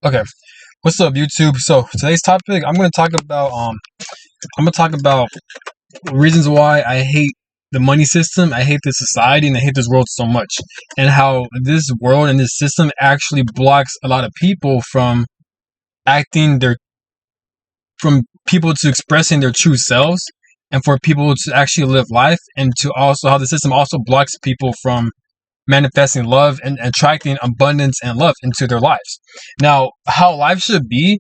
Okay, what's up, YouTube? So today's topic, I'm gonna talk about reasons why I hate the money system, I hate this society, and I hate this world so much, and how this world and this system actually blocks a lot of people from acting their, from people to expressing their true selves, and for people to actually live life, and to also how the system also blocks people from manifesting love and attracting abundance and love into their lives. Now, how life should be,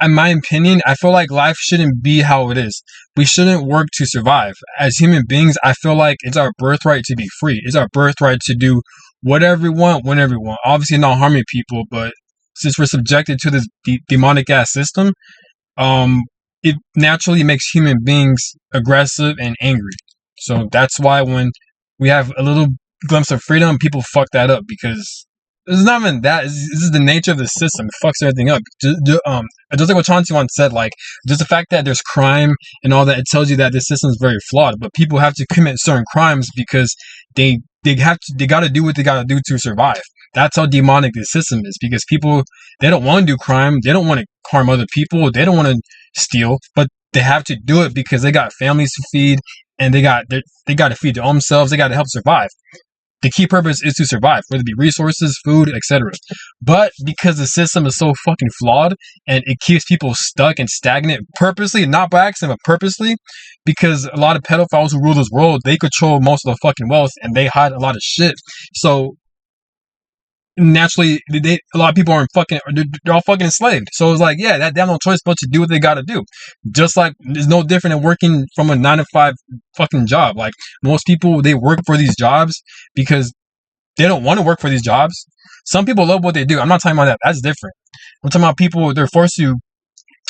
in my opinion, I feel like life shouldn't be how it is. We shouldn't work to survive. As human beings, I feel like it's our birthright to be free. It's our birthright to do whatever we want, whenever we want. Obviously, not harming people, but since we're subjected to this demonic ass system, um, it naturally makes human beings aggressive and angry. So that's why when we have a little glimpse of freedom, people fuck that up because it's not even that. This is the nature of the system. It fucks everything up. Just like what Chauncey once said, like just the fact that there's crime and all that, it tells you that this system is very flawed. But people have to commit certain crimes because they got to do what they got to do to survive. That's how demonic this system is, because people, they don't want to do crime, they don't want to harm other people, they don't want to steal, but they have to do it because they got families to feed, and they got to feed their own selves. They got to help survive. The key purpose is to survive, whether it be resources, food, etc. But because the system is so fucking flawed and it keeps people stuck and stagnant purposely, not by accident, but purposely, because a lot of pedophiles who rule this world, they control most of the fucking wealth and they hide a lot of shit. So naturally, a lot of people aren't fucking, they're all fucking enslaved. So it's like, yeah, they have no choice but to do what they gotta do. Just like it's no different than working from a 9 to 5 fucking job. Like most people, they work for these jobs because they don't want to work for these jobs. Some people love what they do. I'm not talking about that. That's different. I'm talking about people, they're forced to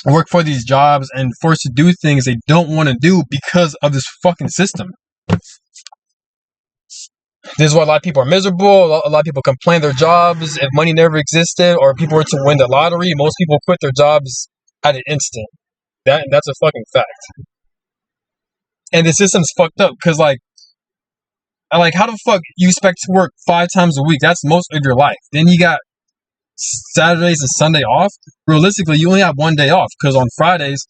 work for these jobs and forced to do things they don't want to do because of this fucking system. This is why a lot of people are miserable. A lot of people complain their jobs if money never existed, or people were to win the lottery. Most people quit their jobs at an instant. That's a fucking fact. And the system's fucked up because like how the fuck you expect to work 5 times a week? That's most of your life. Then you got Saturdays and Sunday off. Realistically, you only have one day off because on Fridays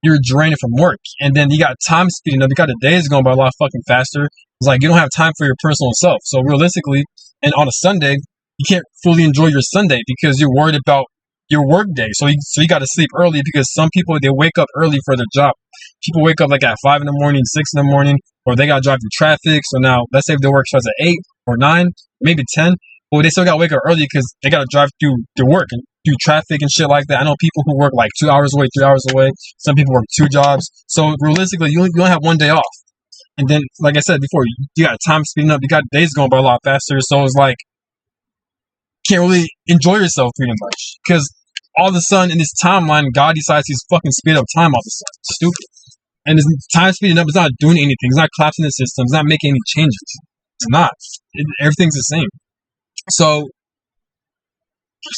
you're drained from work, and then you got time speeding up. You got the days going by a lot fucking faster. It's like you don't have time for your personal self. So realistically, and on a Sunday, you can't fully enjoy your Sunday because you're worried about your work day. So you got to sleep early because some people, they wake up early for their job. People wake up like at 5 in the morning, 6 in the morning, or they got to drive through traffic. So now, let's say if their work starts at 8 or 9, maybe 10, well, they still got to wake up early because they got to drive through their work and through traffic and shit like that. I know people who work like 2 hours away, 3 hours away. Some people work 2 jobs. So realistically, you only have one day off. And then, like I said before, you got time speeding up. You got days going by a lot faster. So it's like, you can't really enjoy yourself pretty much. Because all of a sudden, in this timeline, God decides he's fucking speed up time all of a sudden. It's stupid. And this time speeding up is not doing anything. It's not collapsing the system. It's not making any changes. It's not. Everything's the same. So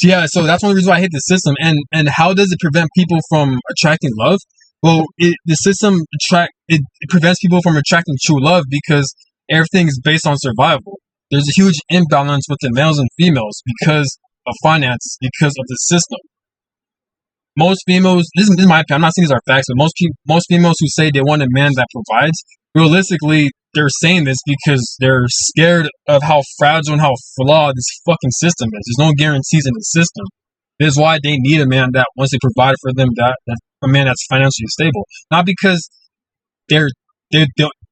yeah, so that's one of the reasons why I hate the system. And how does it prevent people from attracting love? Well, the system it prevents people from attracting true love because everything is based on survival. There's a huge imbalance within males and females because of finances, because of the system. Most females, this is my opinion, I'm not saying these are facts, but most females who say they want a man that provides, realistically, they're saying this because they're scared of how fragile and how flawed this fucking system is. There's no guarantees in the system. This is why they need a man that wants to provide for them, that a man that's financially stable. Not because they're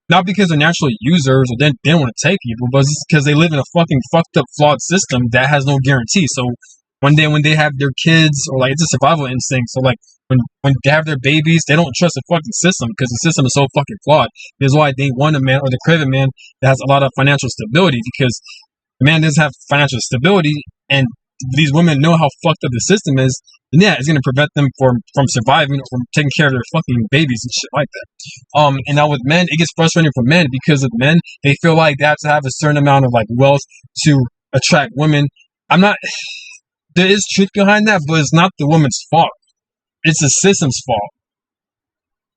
not because they're natural users or they don't want to take people, but it's because they live in a fucking fucked up, flawed system that has no guarantee. So one day when they have their kids, or like it's a survival instinct. So like when they have their babies, they don't trust the fucking system because the system is so fucking flawed. This is why they want a man, or they crave a man that has a lot of financial stability, because the man doesn't have financial stability, and these women know how fucked up the system is, and yeah, it's gonna prevent them from surviving or from taking care of their fucking babies and shit like that. And now with men, it gets frustrating for men because of men, they feel like they have to have a certain amount of like wealth to attract women. There is truth behind that, but it's not the woman's fault. It's the system's fault.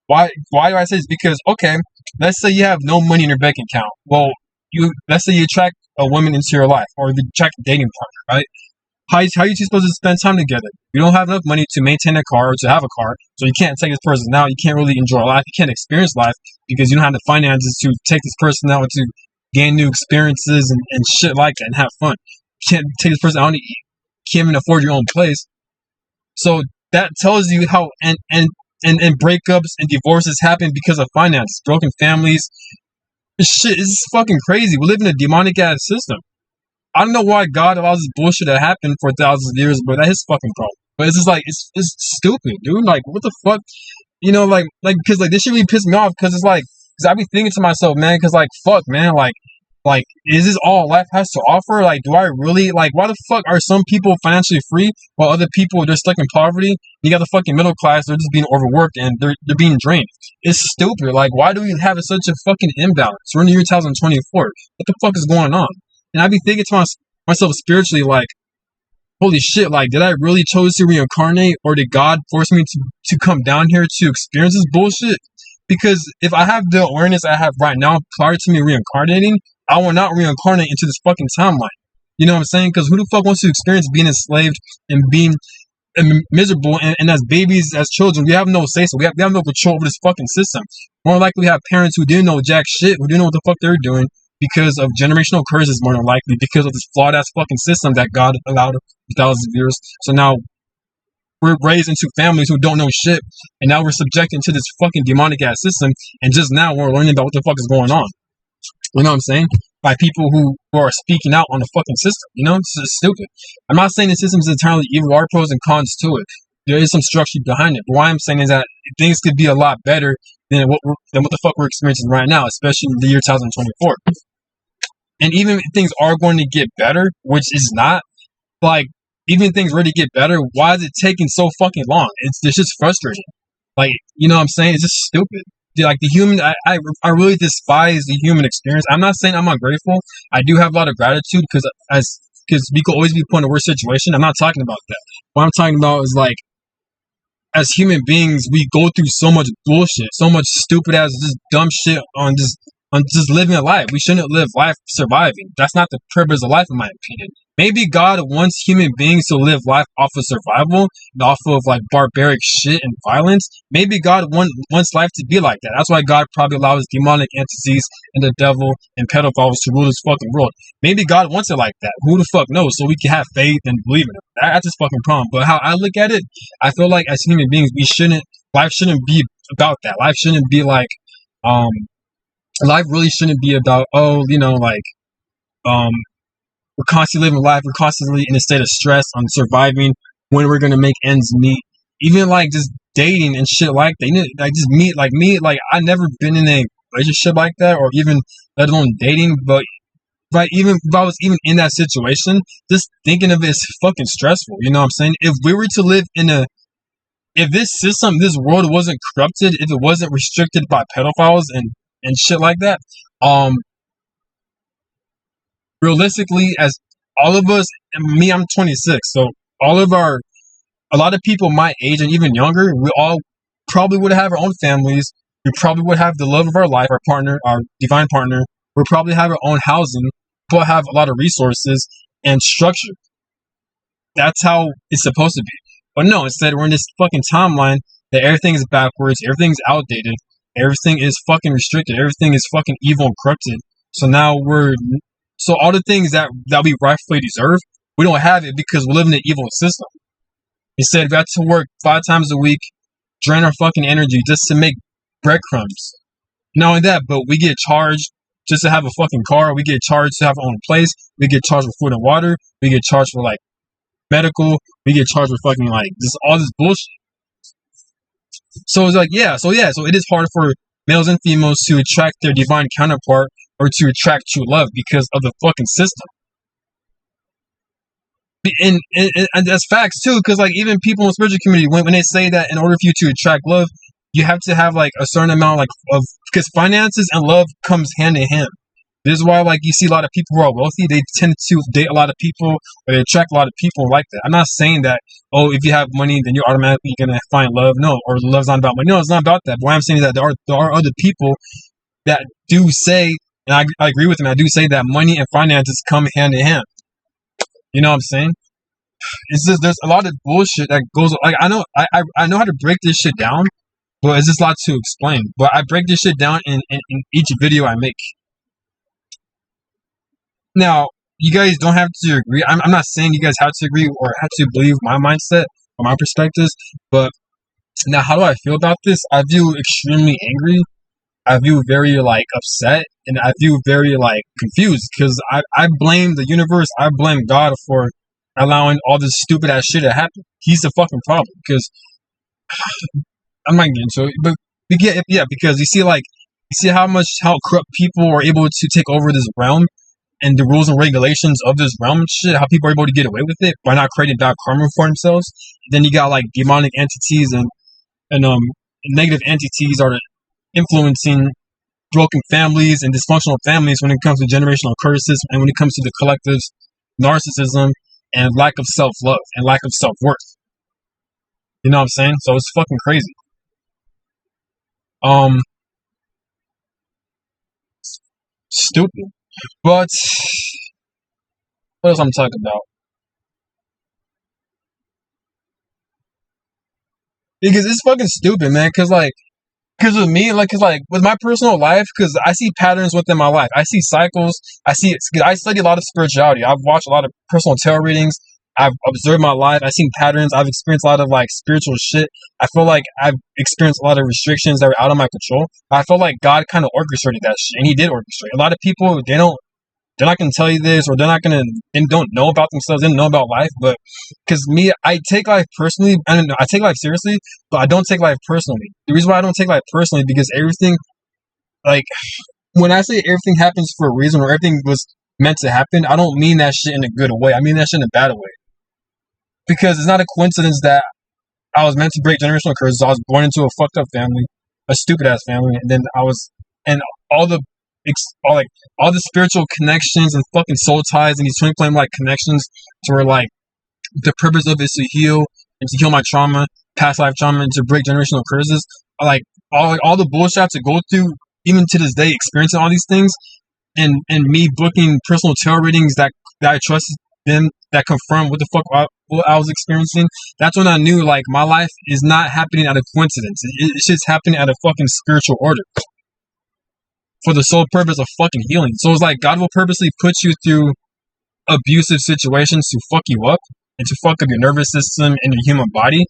Why do I say this? Because, okay, let's say you have no money in your bank account. Well, let's say you attract a woman into your life, or you attract a dating partner, right? how you two supposed to spend time together? You don't have enough money to maintain a car or to have a car, so you can't take this person out. You can't really enjoy life. You can't experience life because you don't have the finances to take this person out to gain new experiences and shit like that and have fun. You can't take this person out to eat. You can't even afford your own place. So that tells you how and breakups and divorces happen because of finances, broken families. This shit is fucking crazy. We live in a demonic ass system. I don't know why God allows this bullshit to happen for thousands of years, but that's his fucking problem. But it's just like it's stupid, dude. Like what the fuck, because like this shit really pissed me off because it's like because I be thinking to myself, man, because like fuck, man, like is this all life has to offer? Like do I really like why the fuck are some people financially free while other people they're stuck in poverty? You got the fucking middle class, they're just being overworked and they're being drained. It's stupid. Like why do we have such a fucking imbalance? We're in the year 2024. What the fuck is going on? And I be thinking to myself spiritually, like, holy shit, like, did I really choose to reincarnate, or did God force me to come down here to experience this bullshit? Because if I have the awareness I have right now prior to me reincarnating, I will not reincarnate into this fucking timeline. You know what I'm saying? Because who the fuck wants to experience being enslaved and being miserable? And as babies, as children, we have no say so. We have no control over this fucking system. More likely, we have parents who didn't know jack shit, who didn't know what the fuck they were doing, because of generational curses, more than likely, because of this flawed ass fucking system that God allowed for thousands of years. So now we're raised into families who don't know shit, and now we're subjected to this fucking demonic ass system, and just now we're learning about what the fuck is going on. You know what I'm saying? By people who are speaking out on the fucking system. You know, it's just stupid. I'm not saying the system is entirely evil. There are pros and cons to it. There is some structure behind it. But what I'm saying is that things could be a lot better than what the fuck we're experiencing right now, especially in the year 2024. And even if things are going to get better, which is not, like, even if things really get better, why is it taking so fucking long? It's just frustrating. Like, you know what I'm saying? It's just stupid. Like, the human, I really despise the human experience. I'm not saying I'm ungrateful. I do have a lot of gratitude because we could always be put in a worse situation. I'm not talking about that. What I'm talking about is, like, as human beings, we go through so much bullshit, so much stupid ass, just dumb shit on just living a life. We shouldn't live life surviving. That's not the purpose of life, in my opinion. Maybe God wants human beings to live life off of survival and off of like barbaric shit and violence. Maybe God wants life to be like that. That's why God probably allows demonic entities and the devil and pedophiles to rule this fucking world. Maybe God wants it like that. Who the fuck knows? So we can have faith and believe in it. That's his fucking problem. But how I look at it, I feel like as human beings, life shouldn't be about that. Life shouldn't be like, life really shouldn't be about, we're constantly living life. We're constantly in a state of stress on surviving, when we're going to make ends meet. Even like just dating and shit like that. You know, like just me, I never been in a relationship like that, or even let alone dating. But even if I was even in that situation, just thinking of it is fucking stressful. You know what I'm saying? If we were to live if this system, this world wasn't corrupted, if it wasn't restricted by pedophiles and shit like that, realistically, as all of us, me, I'm 26, so a lot of people my age and even younger, we all probably would have our own families. We probably would have the love of our life, our partner, our divine partner. We'll probably have our own housing, but have a lot of resources and structure. That's how it's supposed to be. But no, instead we're in this fucking timeline that everything is backwards, everything's outdated, everything is fucking restricted, everything is fucking evil and corrupted. So now so all the things that we rightfully deserve, we don't have it because we live in an evil system. Instead, we have to work 5 times a week, drain our fucking energy just to make breadcrumbs. Not only that, but we get charged just to have a fucking car. We get charged to have our own place. We get charged for food and water. We get charged for like medical. We get charged for fucking like all this bullshit. So it's like, so it is hard for males and females to attract their divine counterpart or to attract true love because of the fucking system. And that's facts too, because like even people in the spiritual community, when they say that in order for you to attract love, you have to have like a certain amount because finances and love comes hand in hand. This is why like you see a lot of people who are wealthy, they tend to date a lot of people, or they attract a lot of people like that. I'm not saying that, if you have money, then you're automatically gonna find love. No, or love's not about money. No, it's not about that. But what I'm saying is that there are other people that do say, and I agree with them, I do say that money and finances come hand in hand. You know what I'm saying? it's just there's a lot of bullshit that goes. Like I know how to break this shit down, but it's just a lot to explain. But I break this shit down in each video I make. Now, you guys don't have to agree. I'm not saying you guys have to agree or have to believe my mindset or my perspectives, but now how do I feel about this? I feel extremely angry. I feel very like upset, and I feel very like confused because I blame the universe. I blame God for allowing all this stupid ass shit to happen. He's the fucking problem because I'm not getting into it, but yeah, because you see how corrupt people are able to take over this realm and the rules and regulations of this realm and shit, how people are able to get away with it by not creating bad karma for themselves. Then you got like demonic entities and negative entities are influencing broken families and dysfunctional families when it comes to generational curses and when it comes to the collective's narcissism and lack of self-love and lack of self-worth. You know what I'm saying? So it's fucking crazy. Stupid. But what else I'm talking about? Because it's fucking stupid, man. Because with me, with my personal life, because I see patterns within my life. I see cycles. I study a lot of spirituality. I've watched a lot of personal tarot readings. I've observed my life. I've seen patterns. I've experienced a lot of like spiritual shit. I feel like I've experienced a lot of restrictions that were out of my control. I feel like God kind of orchestrated that shit, and He did orchestrate. A lot of people, they're not gonna tell you this, or and don't know about themselves, they don't know about life. But because me, I take life personally. I don't know, I take life seriously, but I don't take life personally. The reason why I don't take life personally because everything, like, when I say everything happens for a reason or everything was meant to happen, I don't mean that shit in a good way. I mean that shit in a bad way. Because it's not a coincidence that I was meant to break generational curses. I was born into a fucked up family, a stupid ass family, and then and all the all the spiritual connections and fucking soul ties and these twin flame like connections to where like the purpose of it is to heal and to heal my trauma, past life trauma, and to break generational curses. Like all the bullshit I have to go through, even to this day, experiencing all these things, and me booking personal tarot readings that I trusted them that confirm what the fuck what I was experiencing. That's when I knew like my life is not happening out of coincidence. It's just happening out of fucking spiritual order for the sole purpose of fucking healing. So it's like God will purposely put you through abusive situations to fuck you up and to fuck up your nervous system and your human body.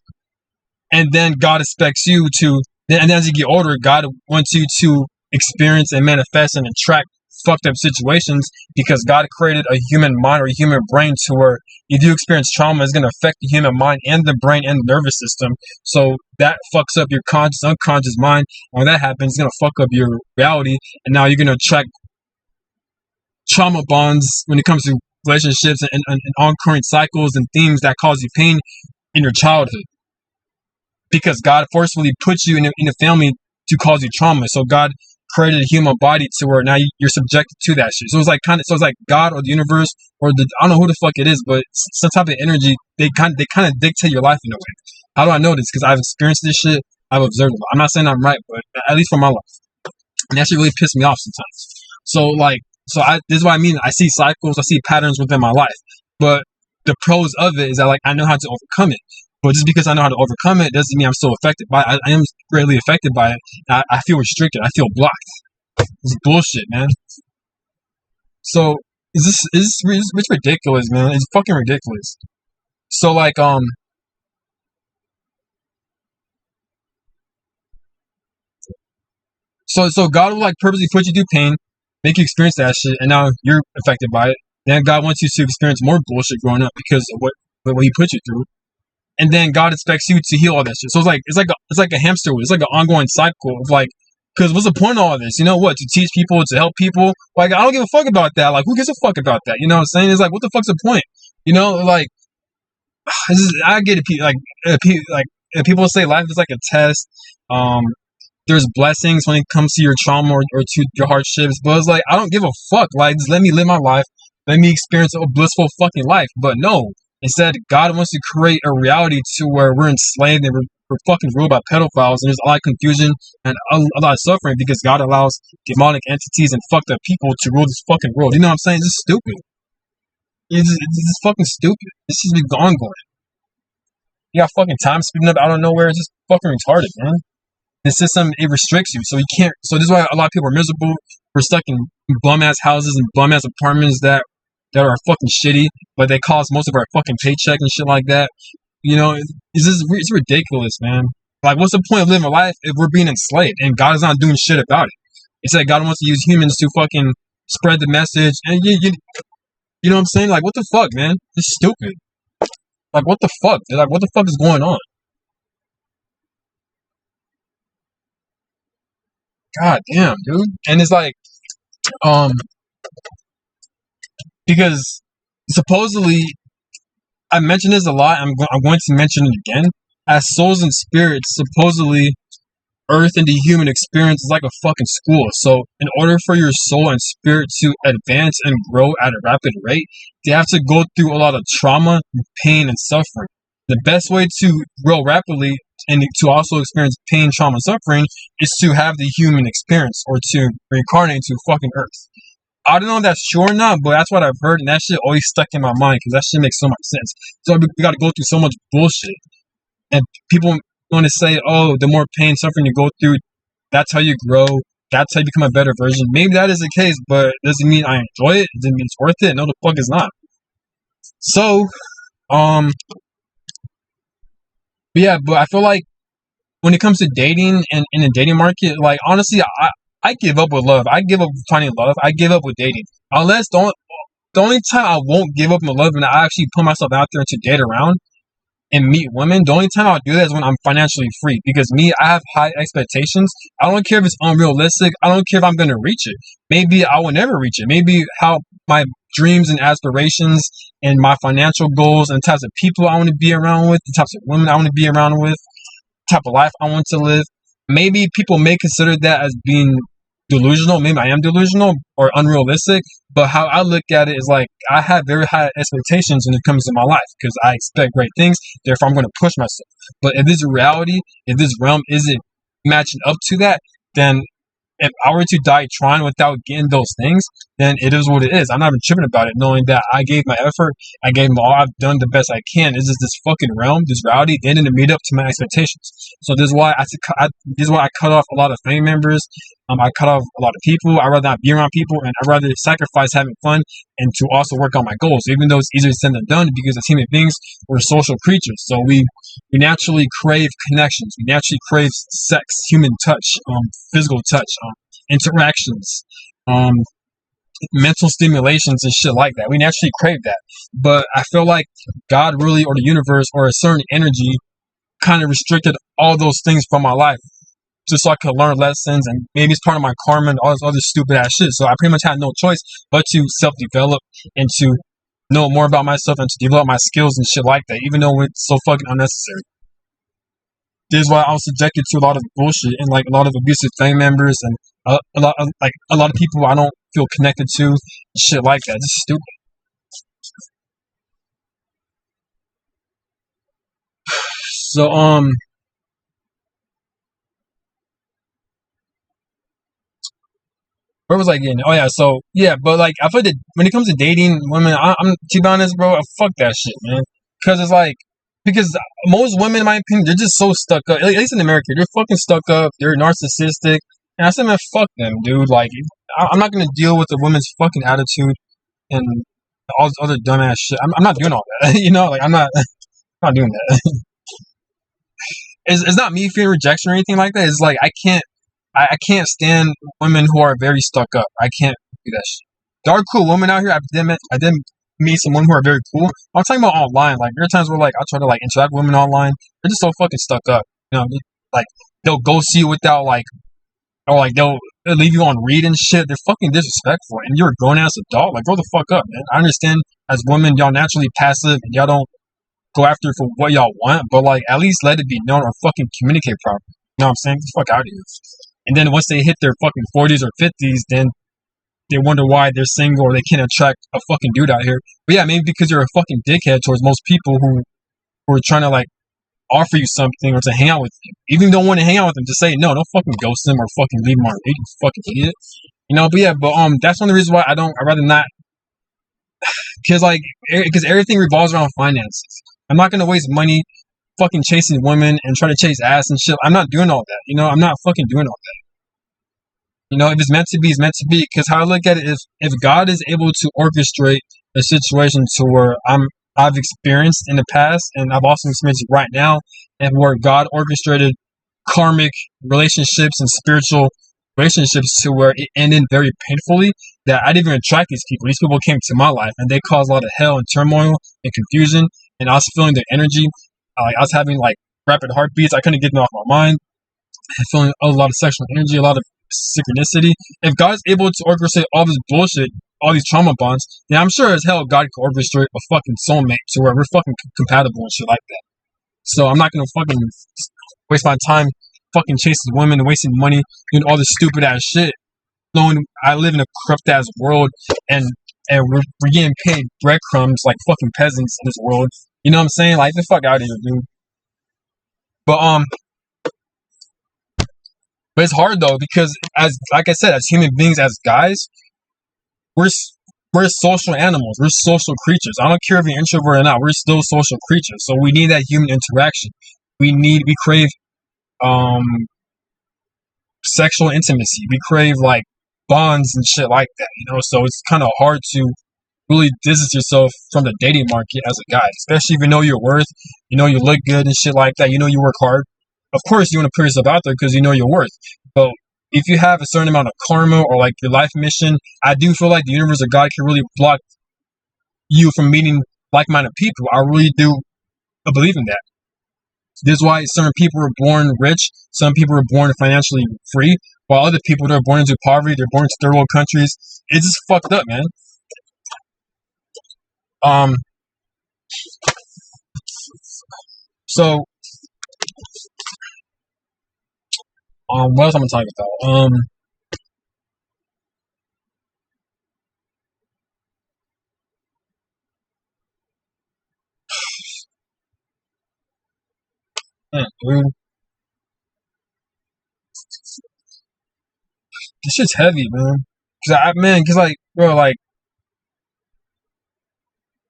And then God expects you to, and as you get older, God wants you to experience and manifest and attract fucked up situations because God created a human mind or a human brain to where you do experience trauma is going to affect the human mind and the brain and the nervous system. So that fucks up your conscious, unconscious mind. And when that happens, it's going to fuck up your reality. And now you're going to attract trauma bonds when it comes to relationships and oncurring cycles and themes that cause you pain in your childhood. Because God forcefully puts you in a family to cause you trauma. So God created a human body to where now you're subjected to that shit. So it's like God or the universe or I don't know who the fuck it is, but some type of energy. They kind of dictate your life in a way. How do I know this? Because I've experienced this shit. I've observed it. I'm not saying I'm right, but at least for my life, and that shit really pissed me off sometimes. This is what I mean. I see cycles. I see patterns within my life, but the pros of it is that like I know how to overcome it. But just because I know how to overcome it doesn't mean I'm still affected by it. I am greatly affected by it. I feel restricted. I feel blocked. It's bullshit, man. So it's ridiculous, man. It's fucking ridiculous. So so God will like purposely put you through pain, make you experience that shit, and now you're affected by it. Then God wants you to experience more bullshit growing up because of what He put you through. And then God expects you to heal all that shit. So it's like a hamster wheel. It's like an ongoing cycle of like, because what's the point of all this? You know what? To teach people, to help people. Like I don't give a fuck about that. Like who gives a fuck about that? You know what I'm saying? It's like what the fuck's the point? You know, like I get it. People say life is like a test. There's blessings when it comes to your trauma or to your hardships, but it's like I don't give a fuck. Like just let me live my life. Let me experience a blissful fucking life. But no. Instead, God wants to create a reality to where we're enslaved and we're fucking ruled by pedophiles, and there's a lot of confusion and a lot of suffering because God allows demonic entities and fucked up people to rule this fucking world. You know what I'm saying? It's just stupid. It's just fucking stupid. This should be ongoing. You got fucking time speeding up out of nowhere. It's just fucking retarded, man. The system, it restricts you, so you can't. So this is why a lot of people are miserable. We're stuck in bum ass houses and bum ass apartments that are fucking shitty, but they cost most of our fucking paycheck and shit like that. You know, it's ridiculous, man. Like, what's the point of living life if we're being enslaved and God is not doing shit about it? It's like God wants to use humans to fucking spread the message, and you know what I'm saying? Like, what the fuck, man? It's stupid. Like, what the fuck? Like, what the fuck is going on? God damn, dude. And it's like, um, because supposedly, I mentioned this a lot. I'm going to mention it again. As souls and spirits, supposedly, Earth and the human experience is like a fucking school. So, in order for your soul and spirit to advance and grow at a rapid rate, they have to go through a lot of trauma, pain, and suffering. The best way to grow rapidly and to also experience pain, trauma, and suffering is to have the human experience or to reincarnate to fucking Earth. I don't know if that's true or not, but that's what I've heard, and that shit always stuck in my mind because that shit makes so much sense. So we got to go through so much bullshit, and people want to say, "Oh, the more pain, suffering you go through, that's how you grow. That's how you become a better version." Maybe that is the case, but doesn't mean I enjoy it. Doesn't mean it's worth it. No, the fuck is not. So, yeah, but I feel like when it comes to dating and in the dating market, like honestly, I give up with love. I give up with finding love. I give up with dating. Unless the only time I won't give up with love and I actually put myself out there to date around and meet women, the only time I'll do that is when I'm financially free. Because me, I have high expectations. I don't care if it's unrealistic. I don't care if I'm gonna reach it. Maybe I will never reach it. Maybe how my dreams and aspirations and my financial goals and the types of people I want to be around with, the types of women I want to be around with, type of life I want to live. Maybe people may consider that as being delusional. Maybe I am delusional or unrealistic. But how I look at it is like I have very high expectations when it comes to my life because I expect great things. Therefore, I'm going to push myself. But if this reality, if this realm isn't matching up to that, then if I were to die trying without getting those things, then it is what it is. I'm not even tripping about it, knowing that I gave my effort, I gave my all, I've done the best I can. It's just this fucking realm, this reality, they didn't meet up to my expectations. So this is why this is why I cut off a lot of family members. I cut off a lot of people. I'd rather not be around people, and I'd rather sacrifice having fun and to also work on my goals. Even though it's easier said than done, because as human beings, we're social creatures. So we naturally crave connections. We naturally crave sex, human touch, physical touch, interactions, mental stimulations and shit like that. We naturally crave that. But I feel like God really, or the universe, or a certain energy kind of restricted all those things from my life just so I could learn lessons, and maybe it's part of my karma and all this other stupid ass shit. So I pretty much had no choice but to self-develop and to know more about myself and to develop my skills and shit like that, even though it's so fucking unnecessary. This is why I was subjected to a lot of bullshit and like a lot of abusive family members and a lot of people I don't feel connected to, shit like that. Just stupid. So where was I getting? Oh yeah, so yeah, but like I feel like when it comes to dating women, I'm to be honest, bro, fuck that shit, man. Because it's like because most women, in my opinion, they're just so stuck up. At least in America, they're fucking stuck up. They're narcissistic, and I said, man, fuck them, dude. Like I'm not gonna deal with a woman's fucking attitude and all this other dumbass shit. I'm not doing all that, you know. Like I'm not doing that. It's not me fearing rejection or anything like that. It's like I can't stand women who are very stuck up. I can't do that shit. There are cool women out here. I did meet some women who are very cool. I'm talking about online. Like there are times where like I try to like interact with women online. They're just so fucking stuck up. You know, like they'll ghost you without like, or like they'll leave you on read and shit. They're fucking disrespectful. And you're a grown ass adult. Like grow the fuck up, man. I understand as women y'all naturally passive and y'all don't go after for what y'all want, but like at least let it be known or fucking communicate properly. You know what I'm saying? Get the fuck out of here. And then once they hit their fucking 40s or 50s, then they wonder why they're single or they can't attract a fucking dude out here. But yeah, maybe because you're a fucking dickhead towards most people who are trying to like offer you something or to hang out with you. Even if you don't want to hang out with them, just say no. Don't fucking ghost them or fucking leave them on read, you fucking idiot. You know, but yeah, but that's one of the reasons why I'd rather not Because like, because everything revolves around finances. I'm not gonna waste money fucking chasing women and trying to chase ass and shit. I'm not doing all that. I'm not fucking doing all that. If it's meant to be, it's meant to be. Because how I look at it is, if God is able to orchestrate a situation to where I've experienced in the past, and I've also experienced right now, and where God orchestrated karmic relationships and spiritual relationships to where it ended very painfully, that I didn't even attract these people. These people came to my life and they caused a lot of hell and turmoil and confusion, and I was feeling their energy. I was having like rapid heartbeats. I couldn't get them off my mind. Feeling a lot of sexual energy, a lot of synchronicity. If God's able to orchestrate all this bullshit, all these trauma bonds, then I'm sure as hell God could orchestrate a fucking soulmate to where we're fucking compatible and shit like that. So I'm not gonna fucking waste my time fucking chasing women and wasting money doing all this stupid ass shit. Knowing I live in a corrupt ass world, and we're getting paid breadcrumbs like fucking peasants in this world. You know what I'm saying? Like, the fuck out of here, dude. But but it's hard though, because as like I said, as human beings, as guys, we're we're social animals. We're social creatures. I don't care if you're introvert or not. We're still social creatures. So we need that human interaction. We crave um sexual intimacy. We crave like bonds and shit like that. So it's kind of hard to really distance yourself from the dating market as a guy, especially if you know your worth, you look good and shit like that, you work hard. Of course, you want to put yourself out there because you know your worth. But if you have a certain amount of karma or like your life mission, I do feel like the universe or God can really block you from meeting like-minded people. I really do believe in that. This is why certain people were born rich, some people were born financially free, while other people, they're born into poverty, they're born into third world countries. It's just fucked up, man. Um, so, what else I'm gonna talk about? Man, dude, this shit's heavy, man. Cause like, bro, like,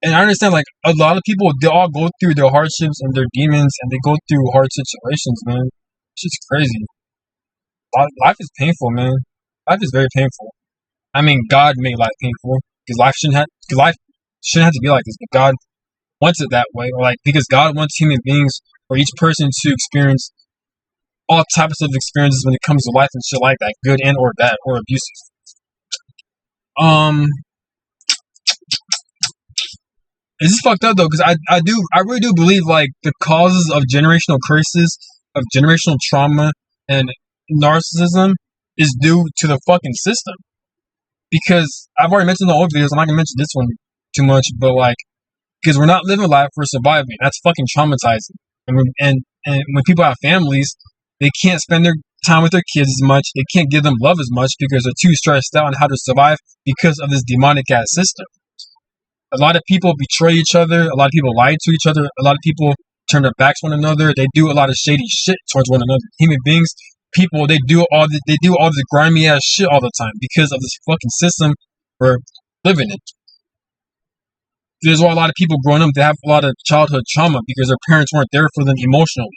and I understand, like, a lot of people, they all go through their hardships and their demons, and they go through hard situations, man. Shit's crazy. Life is painful, man. Life is very painful. I mean, God made life painful because life shouldn't have to be like this, but God wants it that way, or like because God wants human beings or each person to experience all types of experiences when it comes to life and shit like that, good and or bad or abusive. Um, it's just fucked up though, because I really do believe like the causes of generational curses, of generational trauma and narcissism is due to the fucking system. Because I've already mentioned the old videos, I'm not gonna mention this one too much, but like, because we're not living life, we're surviving. That's fucking traumatizing. And when people have families, they can't spend their time with their kids as much. They can't give them love as much because they're too stressed out on how to survive because of this demonic ass system. A lot of people betray each other. A lot of people lie to each other. A lot of people turn their backs on one another. They do a lot of shady shit towards one another. Human beings, people, they do all this grimy ass shit all the time because of this fucking system we're living in. There's why a lot of people growing up, they have a lot of childhood trauma because their parents weren't there for them emotionally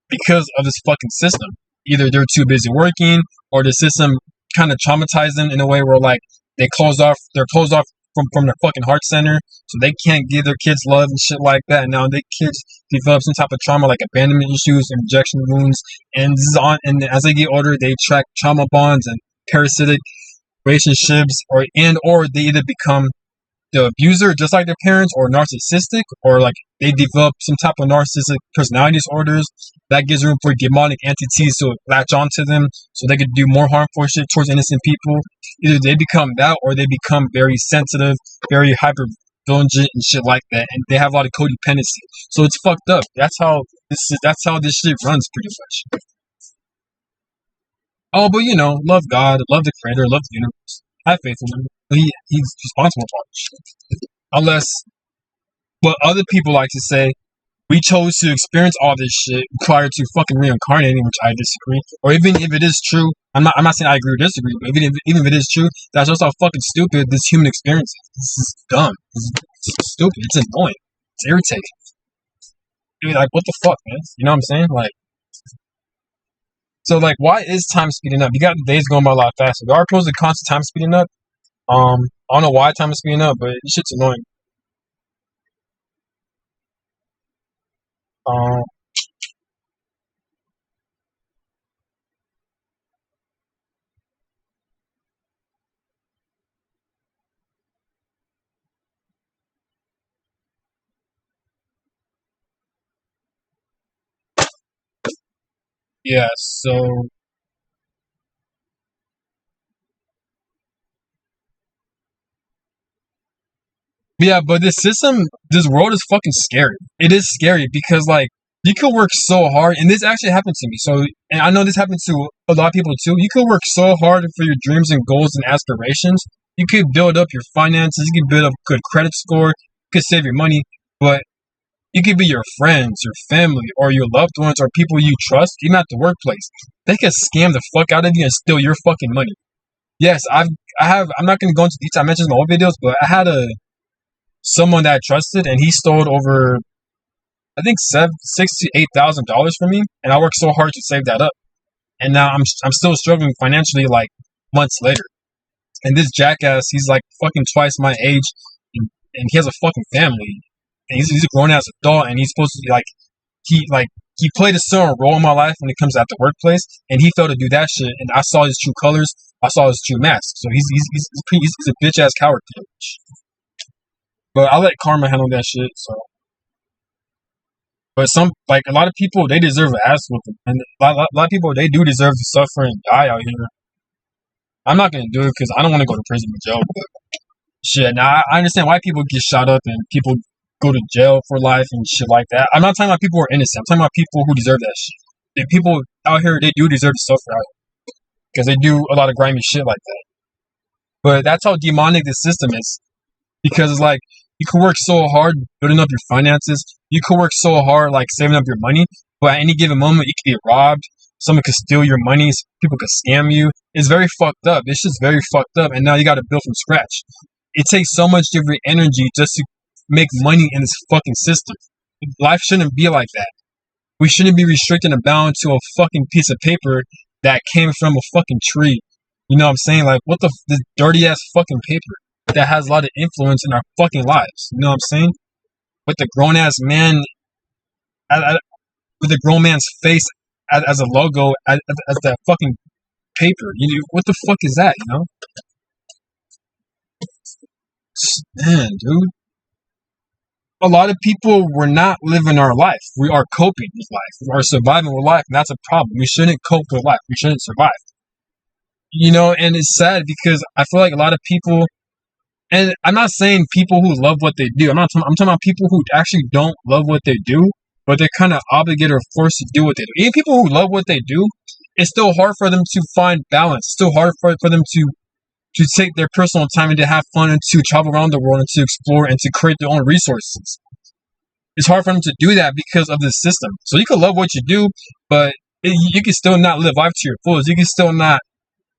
because of this fucking system. Either they're too busy working, or the system kind of traumatized them in a way where like they're closed off from their fucking heart center, so they can't give their kids love and shit like that. And now their kids develop some type of trauma like abandonment issues and rejection wounds, and this is on. And as they get older, they attract trauma bonds and parasitic relationships, or they either become the abuser just like their parents, or narcissistic, or like they develop some type of narcissistic personality disorders that gives room for demonic entities to latch onto them so they could do more harmful shit towards innocent people. Either they become that, or they become very sensitive, very hyper vigilant and shit like that, and they have a lot of codependency. So it's fucked up. That's how this shit runs pretty much. Oh, but love God, love the creator, love the universe. Have faith in him. He's responsible for all this shit. Unless, what other people like to say, We chose to experience all this shit prior to fucking reincarnating, which I disagree. Or even if it is true, I'm not saying I agree or disagree, but even if it is true, that's just how fucking stupid this human experience is. This is dumb. It's stupid. It's annoying. It's irritating. Dude, like, what the fuck, man? You know what I'm saying? Like, so, like, why is time speeding up? You got the days going by a lot faster. There are pros and cons to time speeding up. I don't know why time is speeding up, but this shit's annoying. Um, yeah, so yeah, but this world is fucking scary. It is scary because like you could work so hard, and this actually happened to me. So, and I know this happened to a lot of people too. You could work so hard for your dreams and goals and aspirations. You could build up your finances. You could build up a good credit score. You could save your money, but it could be your friends, your family, or your loved ones, or people you trust, even at the workplace. They could scam the fuck out of you and steal your fucking money. Yes, I have. I'm not gonna go into detail. I mentioned in my old videos, but I had a someone that I trusted, and he stole over I think $68,000 from me, and I worked so hard to save that up, and now I'm still struggling financially like months later. And this jackass, he's like fucking twice my age, and he has a fucking family, and he's a grown ass adult, and he's supposed to be like he played a certain role in my life when it comes at the workplace, and he failed to do that shit, and I saw his true colors, I saw his true mask, so he's a bitch ass coward, but I let karma handle that shit. So. But some, like a lot of people, they deserve an ass whooping, and a lot of people, they do deserve to suffer and die out here. I'm not gonna do it because I don't want to go to prison or jail. But shit, now I understand why people get shot up and people go to jail for life and shit like that. I'm not talking about people who are innocent. I'm talking about people who deserve that shit. And people out here, they do deserve to suffer out because they do a lot of grimy shit like that. But that's how demonic the system is. Because it's like you can work so hard building up your finances. You can work so hard like saving up your money, but at any given moment you can get robbed. Someone could steal your money. People could scam you. It's very fucked up. It's just very fucked up. And now you got to build from scratch. It takes so much of your energy just to make money in this fucking system. Life shouldn't be like that. We shouldn't be restricted and bound to a fucking piece of paper that came from a fucking tree. You know what I'm saying? Like, what the this dirty ass fucking paper that has a lot of influence in our fucking lives. You know what I'm saying? With the grown ass man, with the grown man's face as a logo, as that fucking paper. What the fuck is that? You know? Man, dude. A lot of people were not living our life. We are coping with life. We are surviving with life, and that's a problem. We shouldn't cope with life. We shouldn't survive. You know, and it's sad because I feel like a lot of people, and I'm not saying people who love what they do. I'm talking about people who actually don't love what they do, but they're kind of obligated or forced to do what they do. Even people who love what they do, it's still hard for them to find balance. It's still hard for them to take their personal time and to have fun and to travel around the world and to explore and to create their own resources. It's hard for them to do that because of the system. So you can love what you do, but you can still not live life to your fullest. You can still not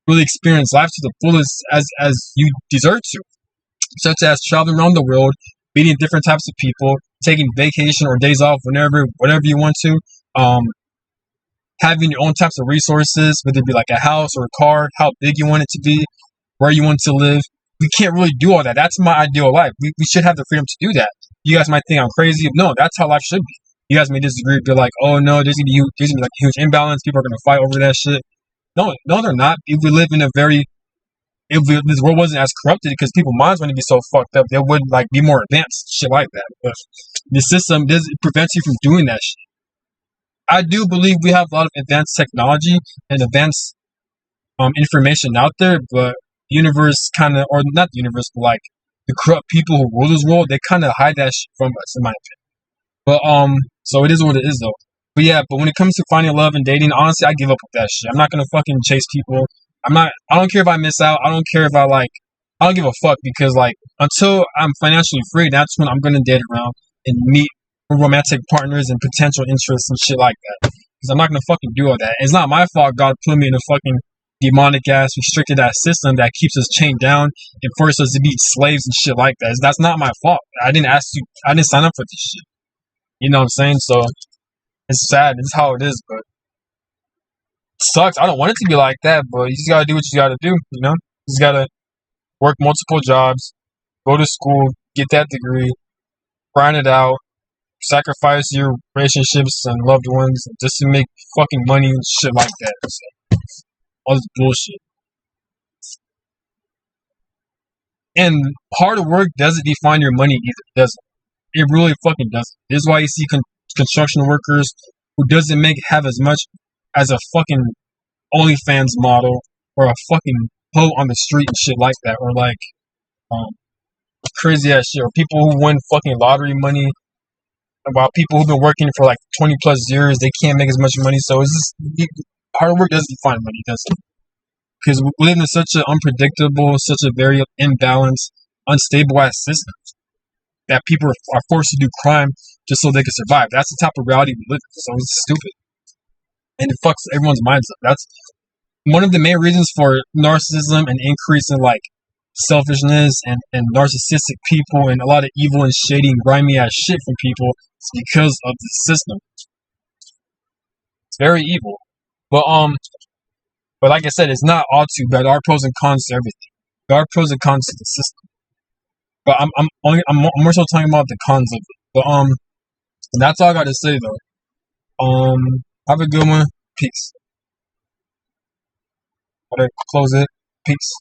really experience life to the fullest as you deserve to, such as traveling around the world, meeting different types of people, taking vacation or days off whenever you want to, having your own types of resources, whether it be like a house or a car, how big you want it to be, where you want to live. We can't really do all that. That's my ideal life. We should have the freedom to do that. You guys might think I'm crazy. No, that's how life should be. You guys may disagree, be like, oh no, there's gonna be like a huge imbalance. People are gonna fight over that shit. No, they're not. If we live in this world wasn't as corrupted, because people's minds wouldn't be so fucked up, they would like be more advanced, shit like that. But the system prevents you from doing that shit. I do believe we have a lot of advanced technology and advanced information out there, but the universe kind of, or not the universe, but like the corrupt people who rule this world, they kind of hide that shit from us, in my opinion. But so it is what it is, though. But yeah, but when it comes to finding love and dating, honestly, I give up with that shit. I'm not gonna fucking chase people. I don't care if I miss out. I don't care if I don't give a fuck, because like until I'm financially free, that's when I'm gonna date around and meet romantic partners and potential interests and shit like that. Because I'm not gonna fucking do all that. It's not my fault God put me in a fucking demonic ass, restricted ass system that keeps us chained down and forces us to be slaves and shit like that. That's not my fault. I didn't ask you. I didn't sign up for this shit. You know what I'm saying? So it's sad. It's how it is, but it sucks. I don't want it to be like that, but you just gotta do what you gotta do. You know, you just gotta work multiple jobs, go to school, get that degree, grind it out, sacrifice your relationships and loved ones just to make fucking money and shit like that. So, all this bullshit. And hard work doesn't define your money either, does it? It really fucking doesn't. This is why you see construction workers who doesn't have as much as a fucking OnlyFans model or a fucking hoe on the street and shit like that, or like um, crazy ass shit, or people who win fucking lottery money. About people who've been working for like 20 plus years, they can't make as much money. So it's just hard work doesn't define money, does it? Because we live in such an unpredictable, such a very imbalanced, unstable ass system that people are forced to do crime just so they can survive. That's the type of reality we live in. So it's stupid. And it fucks everyone's minds up. That's one of the main reasons for narcissism and increase in like selfishness and narcissistic people and a lot of evil and shady and grimy ass shit from people is because of the system. It's very evil. But like I said, it's not all too bad. There are pros and cons to everything. There are pros and cons to the system. But I'm more so talking about the cons of it. But that's all I gotta say though. Have a good one. Peace. Gotta close it. Peace.